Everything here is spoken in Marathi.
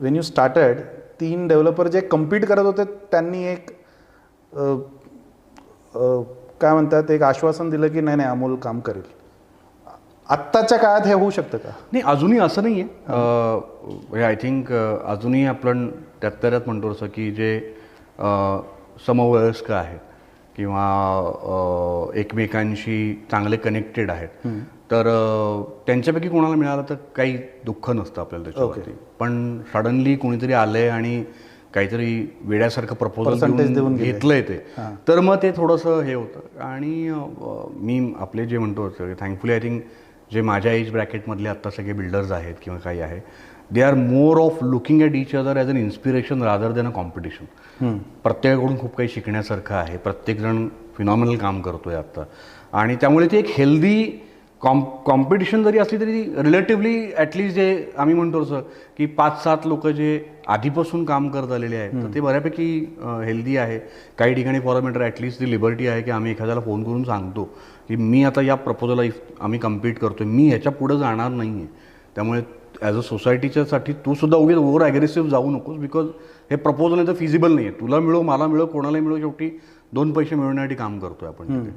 वेन यू स्टार्टेड 3 डेव्हलपर जे कम्पीट करत होते त्यांनी एक काय म्हणतात एक आश्वासन दिलं की नाही नाही अमोल काम करेल. आत्ताच्या काळात हे होऊ शकतं का? नाही, अजूनही असं नाही आहे. आय थिंक अजूनही आपण त्यात म्हणतो असं की जे समवयस्क आहेत किंवा एकमेकांशी चांगले कनेक्टेड आहेत, तर त्यांच्यापैकी कोणाला मिळालं तर काही दुःख नसतं आपल्याला त्याच्यावरती. पण सडनली कोणीतरी आलंय आणि काहीतरी वेड्यासारखं प्रपोजल देऊन घेतलंय ते, तर मग ते थोडंसं हे होतं. आणि मी आपले जे म्हणतो थँकफुली आय थिंक जे माझ्या एज ब्रॅकेटमधले आत्ता सगळे बिल्डर्स आहेत किंवा काही आहे, they are more of looking at each other as an inspiration rather than a competition. प्रत्येकाकडून खूप काही शिकण्यासारखं आहे. प्रत्येकजण फिनॉमिनल काम करतोय आत्ता, आणि त्यामुळे ती एक हेल्दी कॉम्पिटिशन जरी असली तरी रिलेटिव्हली ॲटलिस्ट जे आम्ही म्हणतो असं की 5-7 लोक जे आधीपासून काम करत आलेले आहेत, तर ते बऱ्यापैकी हेल्दी आहे. काही ठिकाणी फॉर अ मॅटर ॲटलिस्ट ती लिबर्टी आहे की आम्ही एखाद्याला फोन करून सांगतो की मी आता या प्रपोजलला आम्ही कम्पीट करतोय, मी ह्याच्या पुढं जाणार नाही आहे. त्यामुळे ॲज अ सोसायटीच्यासाठी तू सुद्धा उगीच ओव्हर ॲग्रेसिव्ह जाऊ नकोस, बिकॉज हे प्रपोजल आहे तर फिजिबल नाही आहे. तुला मिळो, मला मिळो, कोणालाही मिळो, शेवटी 2 पैसे मिळवण्यासाठी काम करतोय आपण.